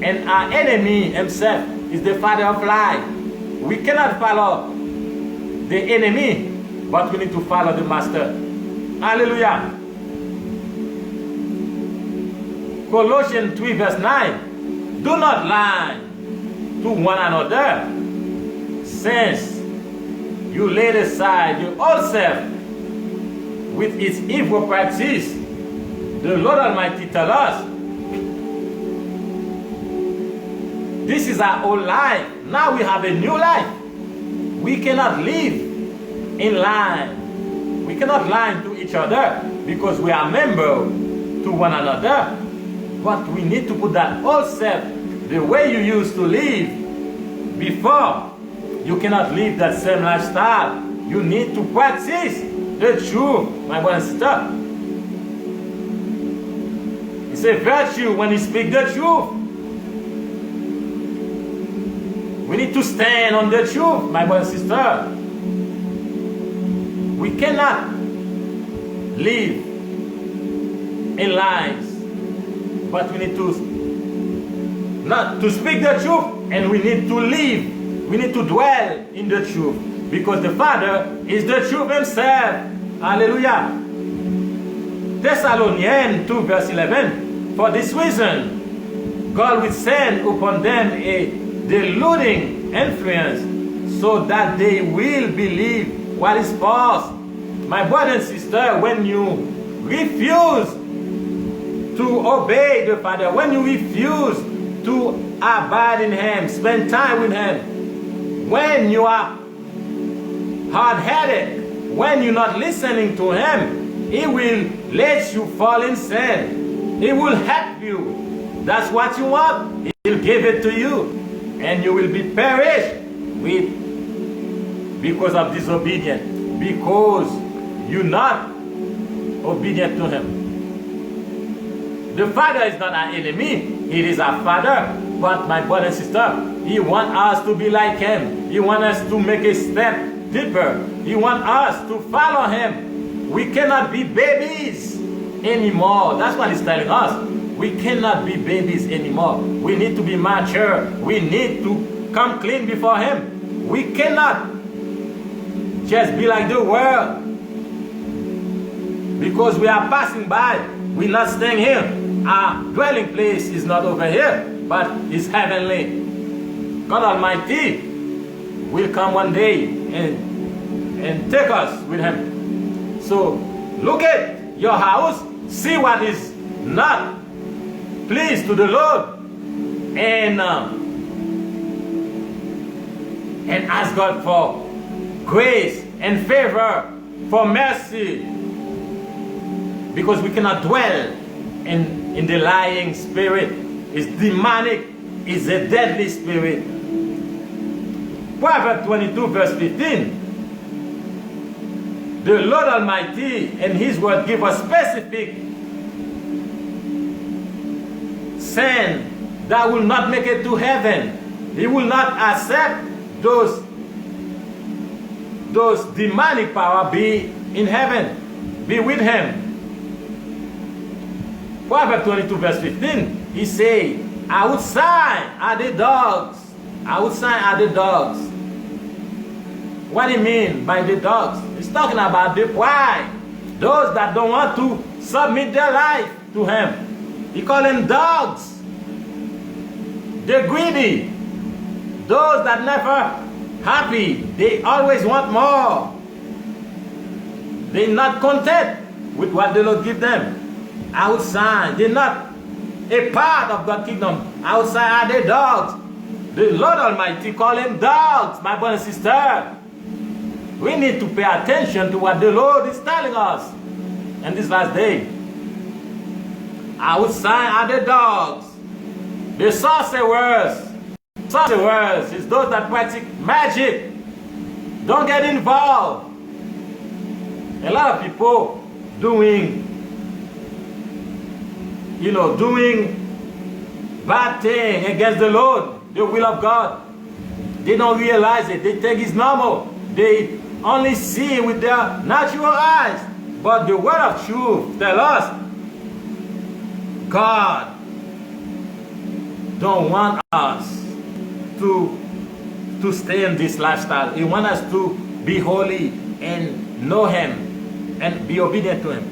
Speaker 1: And our enemy himself is the father of lie. We cannot follow the enemy, but we need to follow the Master. Hallelujah. Colossians 3 verse 9. Do not lie to one another, since you laid aside your old self with its evil practice. The Lord Almighty tells us, this is our old life. Now we have a new life. We cannot live in line. We cannot lie to each other because we are members to one another. But we need to put that old self, the way you used to live before. You cannot live that same lifestyle. You need to practice the truth, my brother and sister. It's a virtue when you speak the truth. We need to stand on the truth, my brother and sister. We cannot live in lies, but we need to speak the truth, and we need to live. We need to dwell in the truth, because the Father is the truth Himself. Hallelujah. Thessalonians 2 verse 11. For this reason, God will send upon them a deluding influence, so that they will believe what is false. My brother and sister, when you refuse to obey the Father, when you refuse to abide in Him, spend time with Him, when you are hard-headed, when you're not listening to Him, He will let you fall in sin. He will help you. That's what you want. He'll give it to you. And you will be perished because of disobedience, because you're not obedient to Him. The Father is not our enemy. He is our Father. But my brother and sister, He wants us to be like Him. He wants us to make a step deeper. He wants us to follow Him. We cannot be babies anymore. That's what He's telling us. We cannot be babies anymore. We need to be mature. We need to come clean before Him. We cannot just be like the world, because we are passing by. We're not staying here. Our dwelling place is not over here, but is heavenly. God Almighty will come one day and take us with Him. So look at your house, see what is not pleased to the Lord, and and ask God for grace and favor, for mercy, because we cannot dwell in the lying spirit. It's demonic, it's a deadly spirit. Proverbs 22 verse 15. The Lord Almighty and His word give us specific sin that will not make it to heaven. He will not accept those demonic power be in heaven, be with Him. Proverbs 22 verse 15, He say, outside are the dogs. Outside are the dogs. What do you mean by the dogs? It's talking about the pride. Those that don't want to submit their life to Him. He call them dogs. The greedy. Those that never happy. They always want more. They're not content with what the Lord give them. Outside, they're not a part of God's kingdom. Outside are the dogs. The Lord Almighty call them dogs, my brother and sister. We need to pay attention to what the Lord is telling us in this last day. Outside are the dogs, the sorcerers. Sorcerers is those that practice magic. Don't get involved. A lot of people doing bad thing against the Lord, the will of God. They don't realize it. They think it's normal. They only see with their natural eyes. But the word of truth tells us God don't want us to stay in this lifestyle. He wants us to be holy and know Him and be obedient to Him.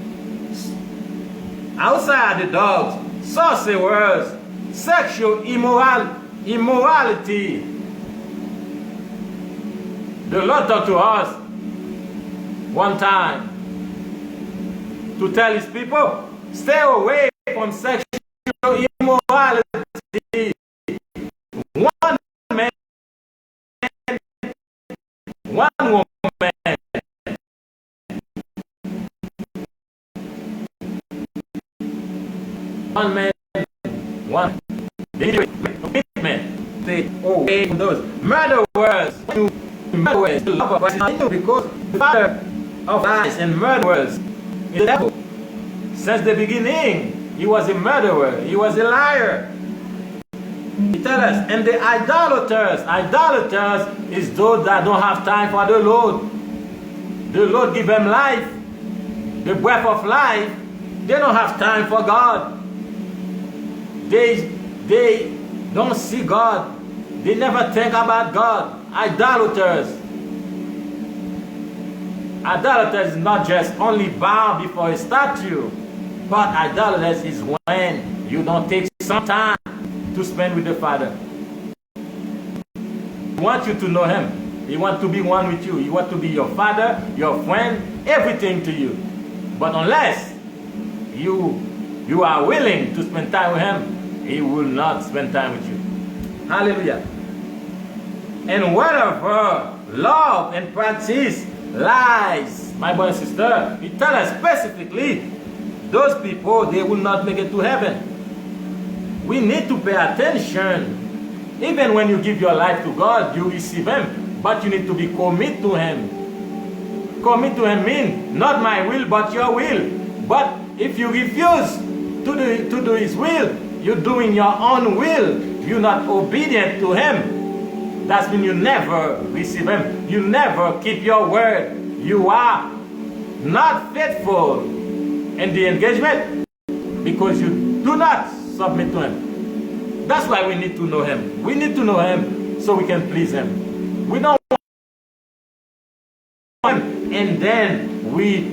Speaker 1: Outside are the dogs, sorcerers, sexual immorality. The Lord talked to us one time to tell His people, stay away from sexual immorality. One man, one woman. One man, one. Commitment. Stay away from those murderers. Murderers, the love of Christ, because the father of lies and murderers is the devil. Since the beginning, he was a murderer. He was a liar. He tells us, and the idolaters is those that don't have time for the Lord. The Lord give them life, the breath of life. They don't have time for God. They don't see God. They never think about God. Idolaters. Idolaters is not just only bow before a statue, but idolaters is when you don't take some time to spend with the Father. He wants you to know Him. He wants to be one with you. He wants to be your Father, your friend, everything to you. But unless you are willing to spend time with Him, He will not spend time with you. Hallelujah. And whatever love and practice lies, my brother and sister, He tells us specifically, those people, they will not make it to heaven. We need to pay attention. Even when you give your life to God, you receive Him, but you need to be committed to Him. Commit to Him means not my will, but your will. But if you refuse to do His will, you're doing your own will. You're not obedient to Him. That means you never receive Him. You never keep your word. You are not faithful in the engagement because you do not submit to Him. That's why we need to know Him. We need to know Him so we can please Him. We don't want Him, and then we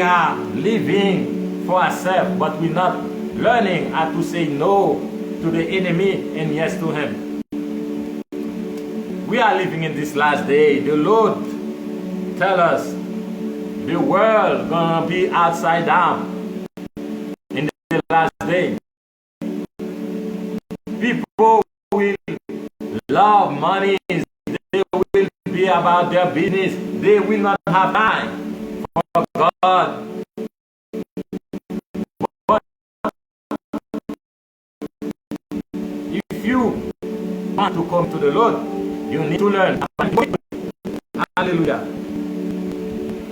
Speaker 1: are living for ourselves, but we're not learning how to say no to the enemy and yes to Him. We are living in this last day. The Lord tell us the world gonna be upside down in the last day. People will love money. They will be about their business. They will not have time for God. But if you want to come to the Lord, you need to learn. Hallelujah.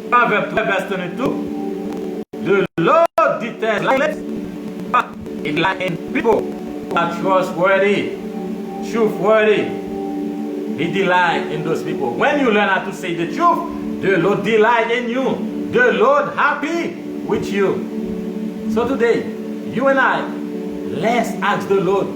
Speaker 1: Proverbs 12 verse 22. The Lord detests lies, but He likes people who are trustworthy, truthworthy. He delights in those people. When you learn how to say the truth, the Lord delights in you. The Lord happy with you. So today, you and I, let's ask the Lord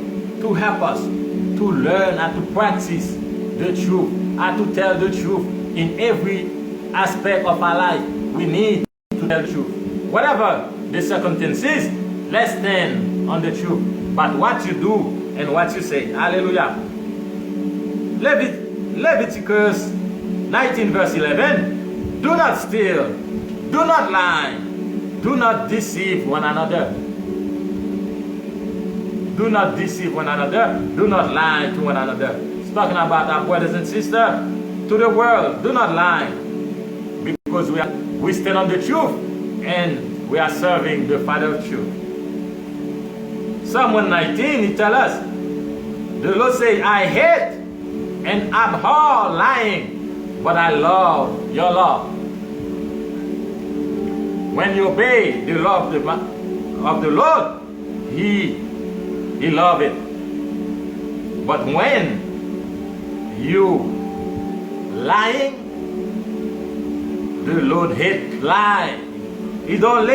Speaker 1: to help us to learn how to practice the truth, how to tell the truth in every aspect of our life. We need to tell the truth. Whatever the circumstances, let's stand on the truth. But what you do and what you say. Hallelujah. Leviticus 19 verse 11. Do not steal. Do not lie. Do not deceive one another. Do not deceive one another. Do not lie to one another. It's talking about our brothers and sisters to the world. Do not lie. Because we stand on the truth and we are serving the Father of truth. Psalm 119, He tells us, the Lord says, I hate and abhor lying, but I love your law. When you obey the law of the Lord, He loves it. But when you lying, the Lord hates lying. He don't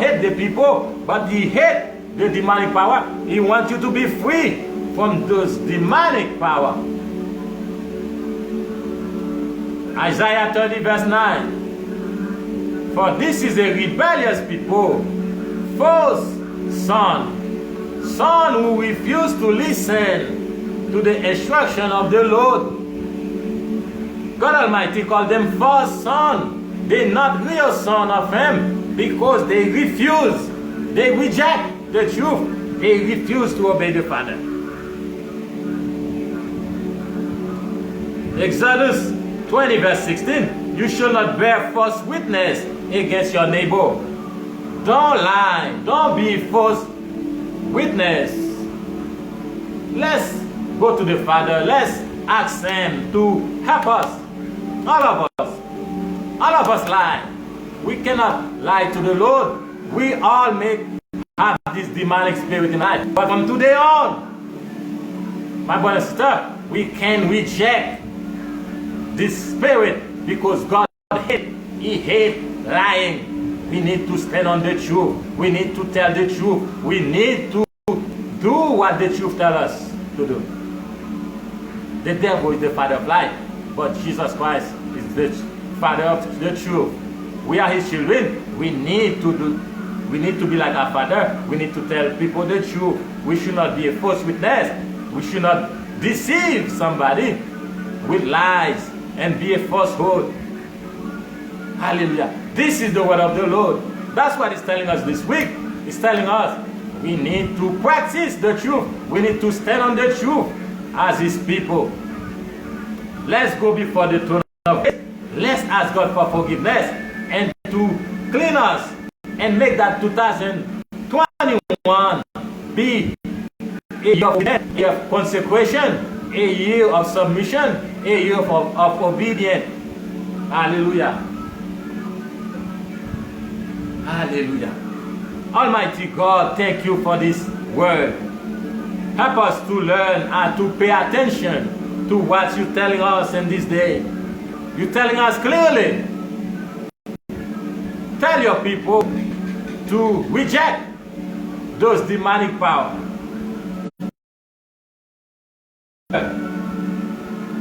Speaker 1: hate the people, but He hates the demonic power. He wants you to be free from those demonic power. Isaiah 30 verse 9. For this is a rebellious people, false son who refuse to listen to the instruction of the Lord. God Almighty called them false son. They're not real son of Him because they refuse, they reject the truth. They refuse to obey the Father. Exodus 20 verse 16. You shall not bear false witness against your neighbor. Don't lie. Don't be false witness. Let's go to the Father. Let's ask Him to help us. All of us lie. We cannot lie to the Lord. We all have this demonic spirit in life. But from today on, my brother and sister, we can reject this spirit because God He hates lying. We need to stand on the truth. We need to tell the truth. We need to do what the truth tells us to do. The devil is the father of lies, but Jesus Christ is the Father of the truth. We are His children. We need to be like our Father. We need to tell people the truth. We should not be a false witness. We should not deceive somebody with lies and be a falsehood. Hallelujah. This is the word of the Lord. That's what He's telling us this week. He's telling us we need to practice the truth. We need to stand on the truth as His people. Let's go before the throne of grace. Let's ask God for forgiveness and to clean us and make that 2021 be a year of consecration, a year of submission, a year of obedience. Hallelujah. Hallelujah. Almighty God, thank you for this word. Help us to learn and to pay attention to what you're telling us in this day. You're telling us clearly. Tell your people to reject those demonic powers.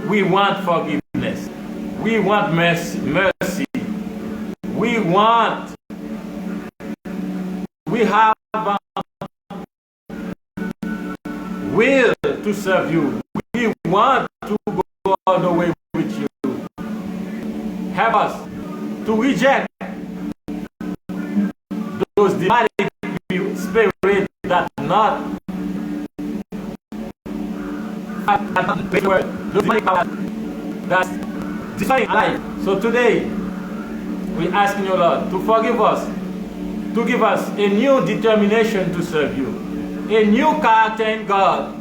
Speaker 1: We want forgiveness. We want mercy. We have a will to serve you. We want to go all the way with you. Help us to reject those demonic spirits that not those demonic powers that destroying life. So today, we ask you, Lord, to forgive us, to give us a new determination to serve you, a new character in God.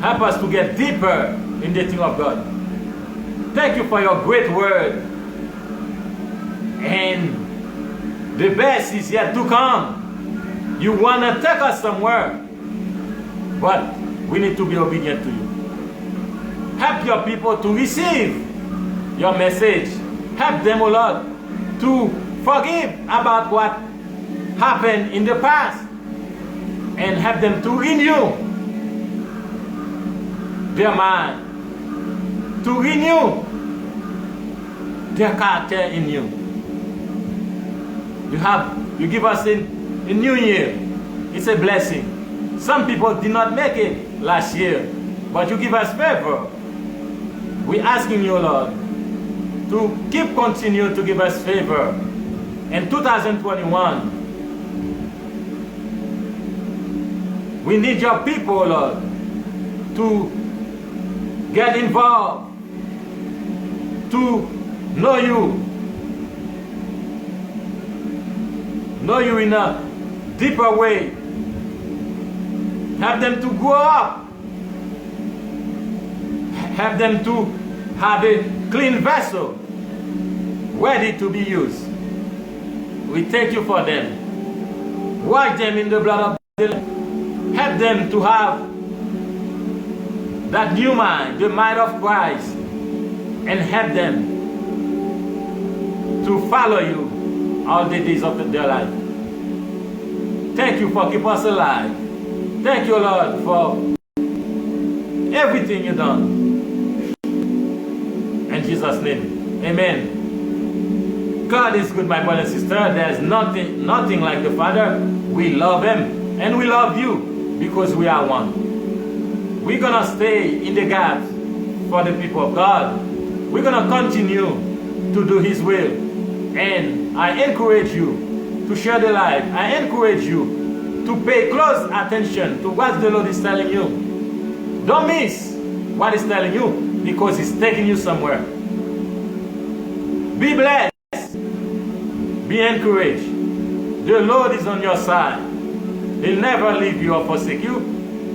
Speaker 1: Help us to get deeper in the thing of God. Thank you for your great word. And the best is yet to come. You want to take us somewhere, but we need to be obedient to you. Help your people to receive your message. Help them, O Lord, to forgive about what happened in the past, and help them to renew their mind, to renew their character in you. You give us a new year. It's a blessing. Some people did not make it last year, but you give us favor. We're asking you, Lord, to continue to give us favor. In 2021, we need your people, Lord, to get involved, to know you in a deeper way. Help them to grow up. Help them to have a clean vessel ready to be used. We thank you for them. Wash them in the blood of the Lamb. Help them to have that new mind, the mind of Christ, and help them to follow you all the days of their life. Thank you for keeping us alive. Thank you, Lord, for everything you've done. In Jesus' name, amen. God is good, my brother and sister. There's nothing like the Father. We love Him, and we love you because we are one. We're going to stay in the gap for the people of God. We're going to continue to do His will. And I encourage you to share the life. I encourage you to pay close attention to what the Lord is telling you. Don't miss what He's telling you, because He's taking you somewhere. Be blessed. Be encouraged. The Lord is on your side. He'll never leave you or forsake you.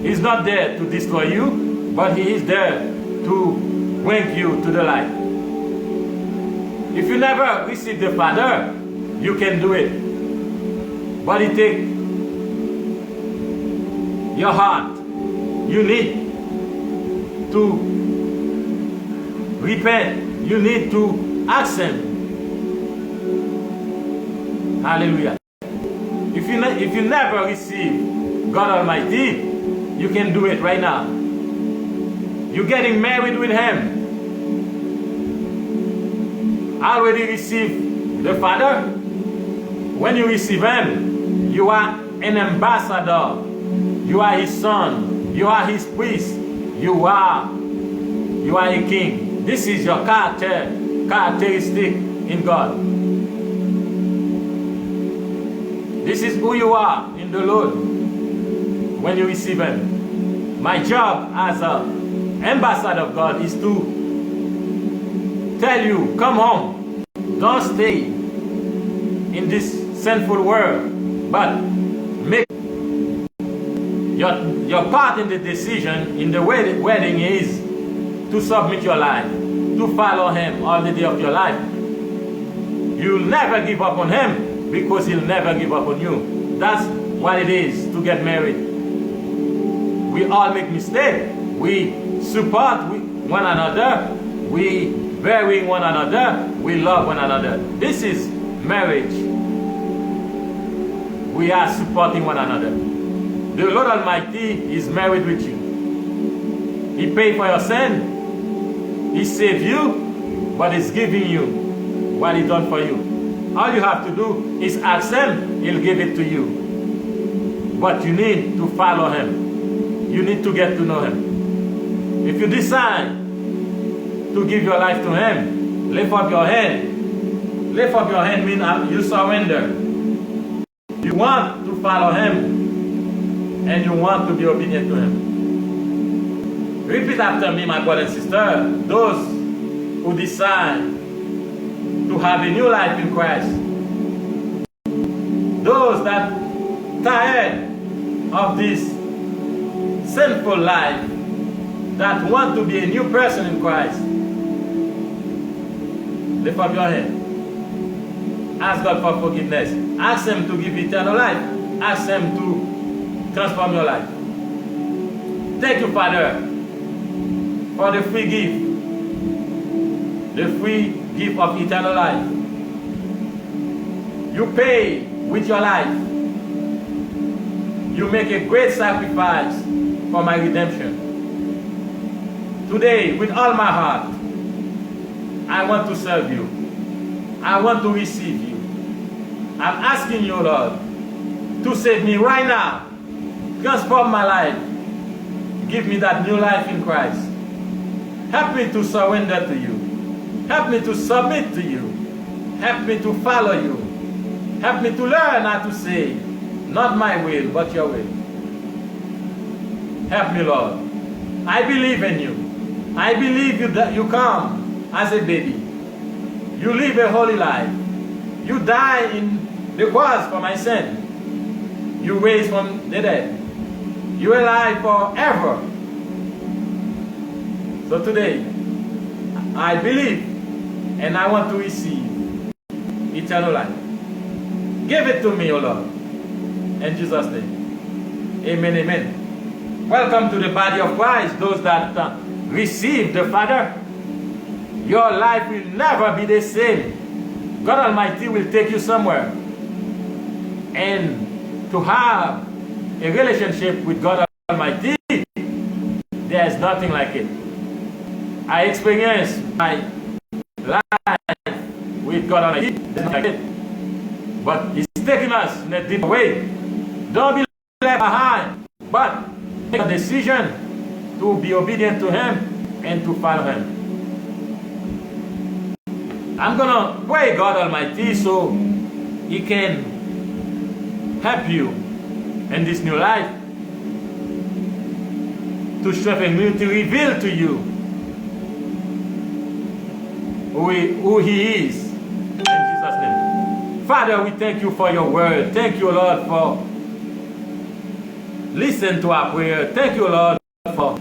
Speaker 1: He's not there to destroy you, but He is there to bring you to the light. If you never receive the Father, you can do it. But it takes your heart. You need to repent. You need to ask Him. Hallelujah. If you never receive God Almighty, you can do it right now. You're getting married with Him. Already received the Father. When you receive Him, you are an ambassador. You are His son. You are His priest. You are a king. This is your characteristic in God. This is who you are in the Lord when you receive Him. My job as an ambassador of God is to tell you, come home. Don't stay in this sinful world, but make your part in the decision in the wedding is to submit your life, to follow Him all the day of your life. You'll never give up on Him, because He'll never give up on you. That's what it is to get married. We all make mistakes. We support one another. We bury one another. We love one another. This is marriage. We are supporting one another. The Lord Almighty is married with you. He paid for your sin. He saved you, but He's giving you what He done for you. All you have to do is ask Him, He'll give it to you. But you need to follow Him. You need to get to know Him. If you decide to give your life to Him, lift up your hand. Lift up your hand means you surrender. You want to follow Him, and you want to be obedient to Him. Repeat after me, my brother and sister. Those who decide to have a new life in Christ. Those that tired of this sinful life, that want to be a new person in Christ, lift up your hand. Ask God for forgiveness. Ask Him to give eternal life. Ask Him to transform your life. Thank you, Father, for the free gift. The free gift of eternal life. You pay with your life. You make a great sacrifice for my redemption. Today, with all my heart, I want to serve you. I want to receive you. I'm asking you, Lord, to save me right now. Transform my life. Give me that new life in Christ. Help me to surrender to you. Help me to submit to you. Help me to follow you. Help me to learn how to say, not my will, but your will. Help me, Lord. I believe in you. I believe you come as a baby. You live a holy life. You die in the cross for my sin. You raise from the dead. You are alive forever. So today, I believe and I want to receive eternal life. Give it to me, O Lord. In Jesus' name. Amen, amen. Welcome to the body of Christ. Those that receive the Father, your life will never be the same. God Almighty will take you somewhere. And to have a relationship with God Almighty, there is nothing like it. I experienced my life with God Almighty, like it. But He's taking us in a deeper way. Don't be left behind, but make a decision to be obedient to Him and to follow Him. I'm gonna pray God Almighty so He can help you in this new life, to strengthen you, to reveal to you who He is. In Jesus' name. Father, we thank you for your word. Thank you, Lord, for listening to our prayer. Thank you, Lord, for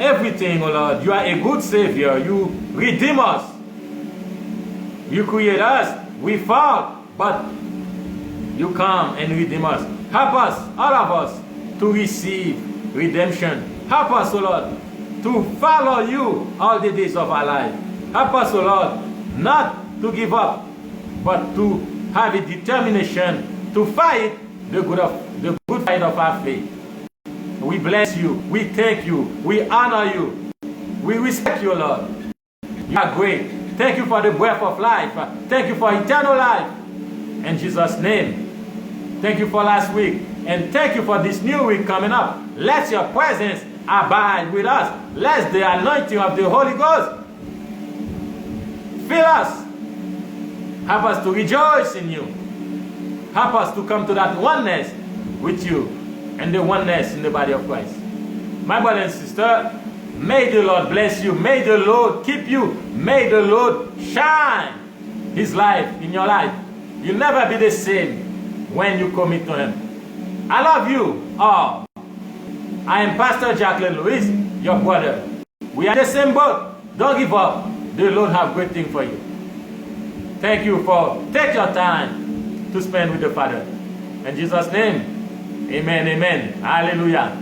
Speaker 1: everything, oh Lord. You are a good Savior. You redeem us. You create us. We fall, but you come and redeem us. Help us, all of us, to receive redemption. Help us, O Lord, to follow you all the days of our life. Help us, O Lord, not to give up, but to have a determination to fight the good fight of our faith. We bless you. We thank you. We honor you. We respect you, Lord. You are great. Thank you for the breath of life. Thank you for eternal life. In Jesus' name. Thank you for last week. And thank you for this new week coming up. Let your presence abide with us. Let the anointing of the Holy Ghost fill us. Help us to rejoice in you. Help us to come to that oneness with you and the oneness in the body of Christ. My brother and sister, may the Lord bless you. May the Lord keep you. May the Lord shine His light in your life. You'll never be the same when you commit to Him. I love you all. I am Pastor Jacqueline Louis, your brother. We are in the same boat. Don't give up. The Lord have great things for you. Thank you for take your time to spend with the Father. In Jesus' name, amen, amen. Hallelujah.